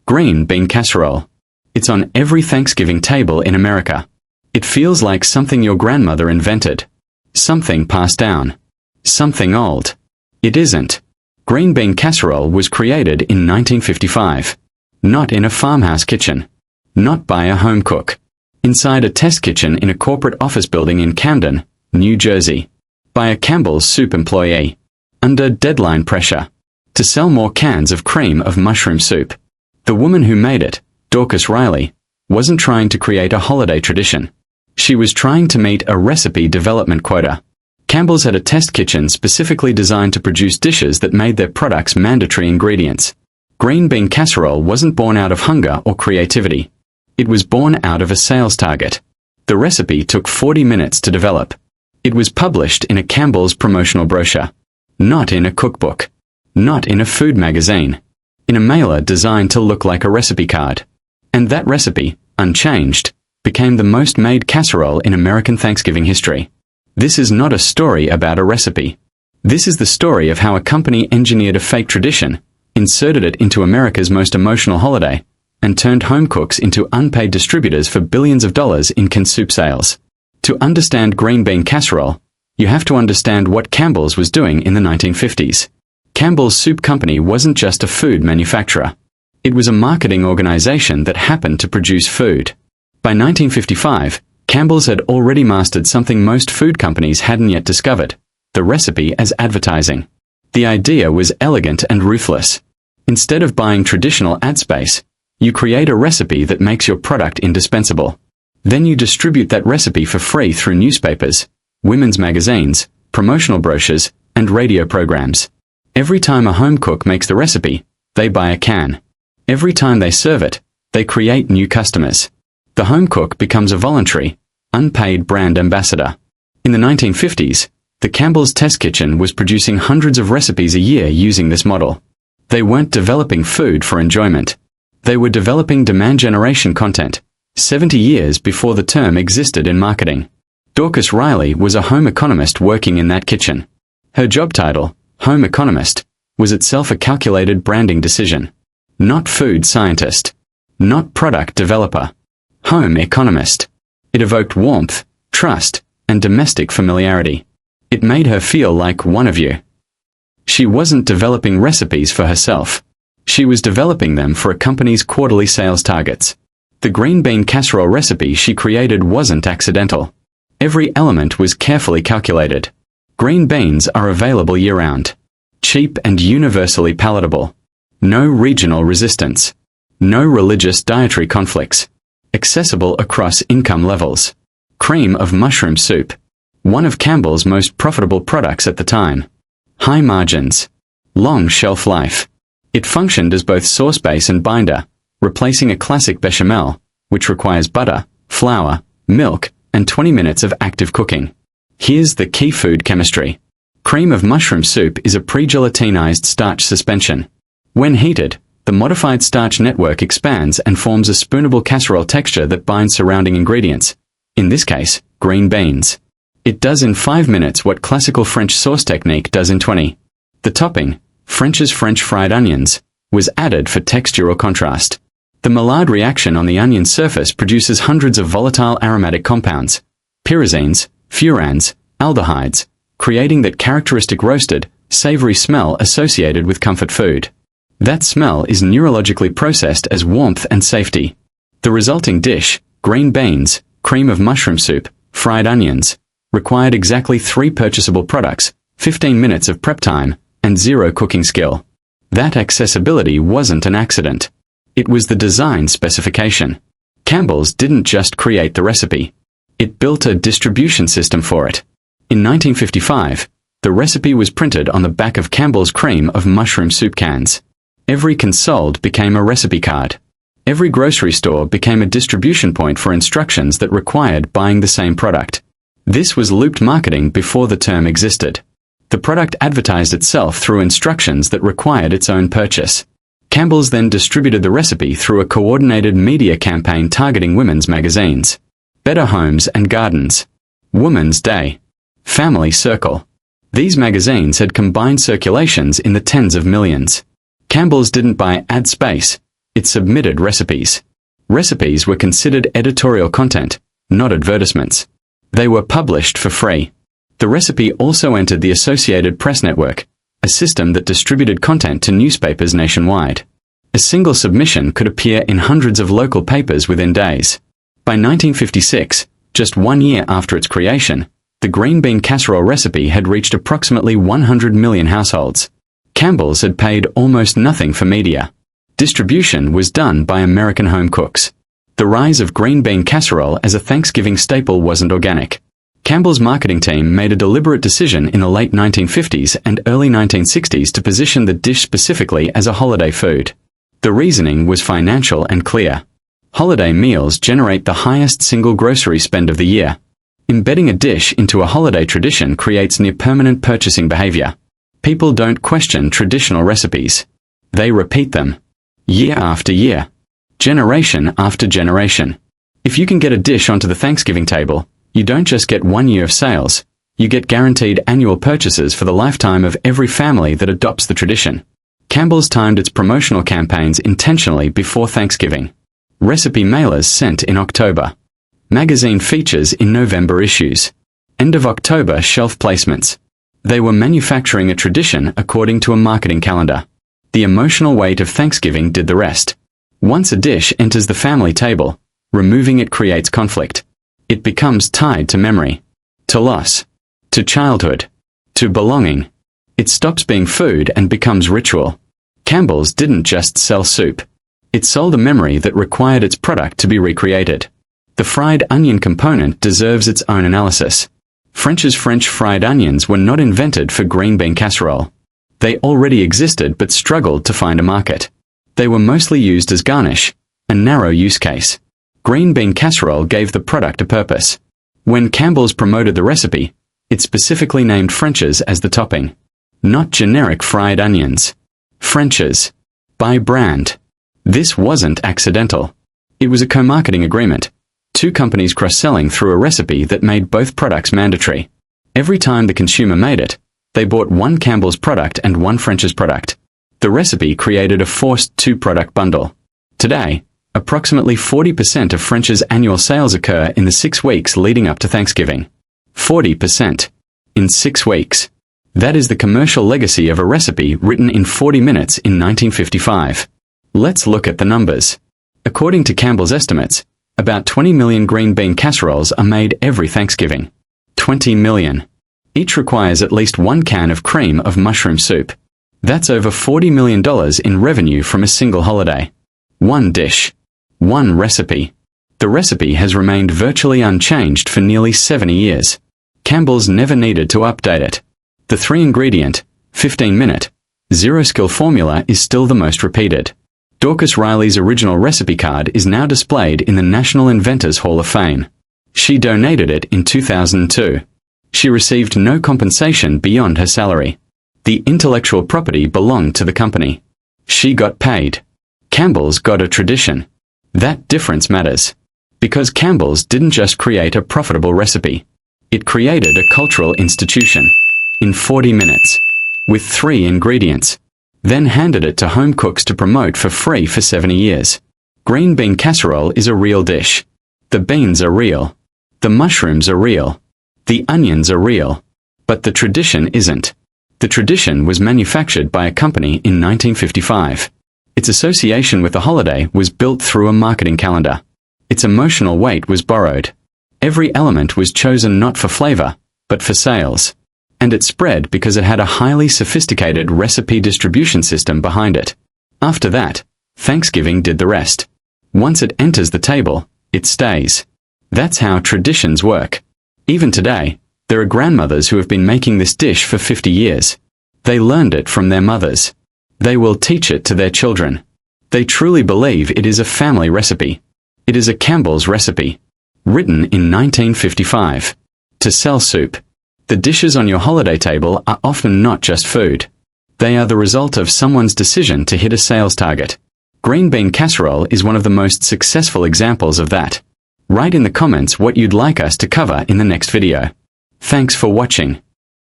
Green bean casserole. It's on every Thanksgiving table in America. It feels like something your grandmother invented. Something passed down. Something old. It isn't. Green bean casserole was created in 1955. Not in a farmhouse kitchen. Not by a home cook. Inside a test kitchen in a corporate office building in Camden, New Jersey. By a Campbell's soup employee. Under deadline pressure. To sell more cans of cream of mushroom soup. The woman who made it, Dorcas Reilly, wasn't trying to create a holiday tradition. She was trying to meet a recipe development quota. Campbell's had a test kitchen specifically designed to produce dishes that made their products mandatory ingredients. Green bean casserole wasn't born out of hunger or creativity. It was born out of a sales target. The recipe took 40 minutes to develop. It was published in a Campbell's promotional brochure. Not in a cookbook. Not in a food magazine. In a mailer designed to look like a recipe card. And that recipe, unchanged, became the most made casserole in American Thanksgiving history. This is not a story about a recipe. This is the story of how a company engineered a fake tradition, inserted it into America's most emotional holiday, and turned home cooks into unpaid distributors for billions of dollars in canned soup sales. To understand green bean casserole, you have to understand what Campbell's was doing in the 1950s. Campbell's Soup Company wasn't just a food manufacturer. It was a marketing organization that happened to produce food. By 1955, Campbell's had already mastered something most food companies hadn't yet discovered: the recipe as advertising. The idea was elegant and ruthless. Instead of buying traditional ad space, you create a recipe that makes your product indispensable. Then you distribute that recipe for free through newspapers, women's magazines, promotional brochures, and radio programs. Every time a home cook makes the recipe, they buy a can. Every time they serve it, they create new customers. The home cook becomes a voluntary, unpaid brand ambassador. In the 1950s, the Campbell's test kitchen was producing hundreds of recipes a year using this model. They weren't developing food for enjoyment. They were developing demand generation content, 70 years before the term existed in marketing. Dorcas Reilly was a home economist working in that kitchen. Her job title, home economist, was itself a calculated branding decision. Not food scientist. Not product developer. Home economist. It evoked warmth, trust, and domestic familiarity. It made her feel like one of you. She wasn't developing recipes for herself. She was developing them for a company's quarterly sales targets. The green bean casserole recipe she created wasn't accidental. Every element was carefully calculated. Green beans are available year-round. Cheap and universally palatable. No regional resistance. No religious dietary conflicts. Accessible across income levels. Cream of mushroom soup. One of Campbell's most profitable products at the time. High margins. Long shelf life. It functioned as both sauce base and binder, replacing a classic bechamel, which requires butter, flour, milk, and 20 minutes of active cooking. Here's the key food chemistry. Cream of mushroom soup is a pre-gelatinized starch suspension. When heated, the modified starch network expands and forms a spoonable casserole texture that binds surrounding ingredients, in this case, green beans. It does in 5 minutes what classical French sauce technique does in 20. The topping, French's French fried onions, was added for textural contrast. The Maillard reaction on the onion surface produces hundreds of volatile aromatic compounds, pyrazines, furans, aldehydes, creating that characteristic roasted, savory smell associated with comfort food. That smell is neurologically processed as warmth and safety. The resulting dish, green beans, cream of mushroom soup, fried onions, required exactly 3 purchasable products, 15 minutes of prep time, and 0 cooking skill. That accessibility wasn't an accident. It was the design specification. Campbell's didn't just create the recipe. It built a distribution system for it. In 1955, the recipe was printed on the back of Campbell's cream of mushroom soup cans. Every can sold became a recipe card. Every grocery store became a distribution point for instructions that required buying the same product. This was looped marketing before the term existed. The product advertised itself through instructions that required its own purchase. Campbell's then distributed the recipe through a coordinated media campaign targeting women's magazines. Better Homes and Gardens. Woman's Day. Family Circle. These magazines had combined circulations in the tens of millions. Campbell's didn't buy ad space. It submitted recipes. Recipes were considered editorial content, not advertisements. They were published for free. The recipe also entered the Associated Press network, a system that distributed content to newspapers nationwide. A single submission could appear in hundreds of local papers within days. By 1956, just 1 year after its creation, the green bean casserole recipe had reached approximately 100 million households. Campbell's had paid almost nothing for media. Distribution was done by American home cooks. The rise of green bean casserole as a Thanksgiving staple wasn't organic. Campbell's marketing team made a deliberate decision in the late 1950s and early 1960s to position the dish specifically as a holiday food. The reasoning was financial and clear. Holiday meals generate the highest single grocery spend of the year. Embedding a dish into a holiday tradition creates near-permanent purchasing behavior. People don't question traditional recipes. They repeat them. Year after year. Generation after generation. If you can get a dish onto the Thanksgiving table, you don't just get 1 year of sales, you get guaranteed annual purchases for the lifetime of every family that adopts the tradition. Campbell's timed its promotional campaigns intentionally before Thanksgiving. Recipe mailers sent in October. Magazine features in November issues. End of October shelf placements. They were manufacturing a tradition according to a marketing calendar. The emotional weight of Thanksgiving did the rest. Once a dish enters the family table, removing it creates conflict. It becomes tied to memory, to loss, to childhood, to belonging. It stops being food and becomes ritual. Campbell's didn't just sell soup. It sold a memory that required its product to be recreated. The fried onion component deserves its own analysis. French's French fried onions were not invented for green bean casserole. They already existed but struggled to find a market. They were mostly used as garnish, a narrow use case. Green bean casserole gave the product a purpose. When Campbell's promoted the recipe, it specifically named French's as the topping. Not generic fried onions. French's. By brand. This wasn't accidental. It was a co-marketing agreement. Two companies cross-selling through a recipe that made both products mandatory. Every time the consumer made it, they bought one Campbell's product and one French's product. The recipe created a forced two-product bundle. Today, approximately 40% of French's annual sales occur in the 6 weeks leading up to Thanksgiving. 40%. In 6 weeks. That is the commercial legacy of a recipe written in 40 minutes in 1955. Let's look at the numbers. According to Campbell's estimates, about 20 million green bean casseroles are made every Thanksgiving. 20 million. Each requires at least 1 can of cream of mushroom soup. That's over $40 million in revenue from a single holiday. One dish. One recipe. The recipe has remained virtually unchanged for nearly 70 years. Campbell's never needed to update it. The 3-ingredient, 15-minute, zero-skill formula is still the most repeated. Dorcas Reilly's original recipe card is now displayed in the National Inventors Hall of Fame. She donated it in 2002. She received no compensation beyond her salary. The intellectual property belonged to the company. She got paid. Campbell's got a tradition. That difference matters. Because Campbell's didn't just create a profitable recipe. It created a cultural institution. In 40 minutes. With 3 ingredients. Then handed it to home cooks to promote for free for 70 years. Green bean casserole is a real dish. The beans are real. The mushrooms are real. The onions are real. But the tradition isn't. The tradition was manufactured by a company in 1955. Its association with the holiday was built through a marketing calendar. Its emotional weight was borrowed. Every element was chosen not for flavor, but for sales. And it spread because it had a highly sophisticated recipe distribution system behind it. After that, Thanksgiving did the rest. Once it enters the table, it stays. That's how traditions work. Even today, there are grandmothers who have been making this dish for 50 years. They learned it from their mothers. They will teach it to their children. They truly believe it is a family recipe. It is a Campbell's recipe. Written in 1955. To sell soup. The dishes on your holiday table are often not just food. They are the result of someone's decision to hit a sales target. Green bean casserole is one of the most successful examples of that. Write in the comments what you'd like us to cover in the next video. Thanks for watching.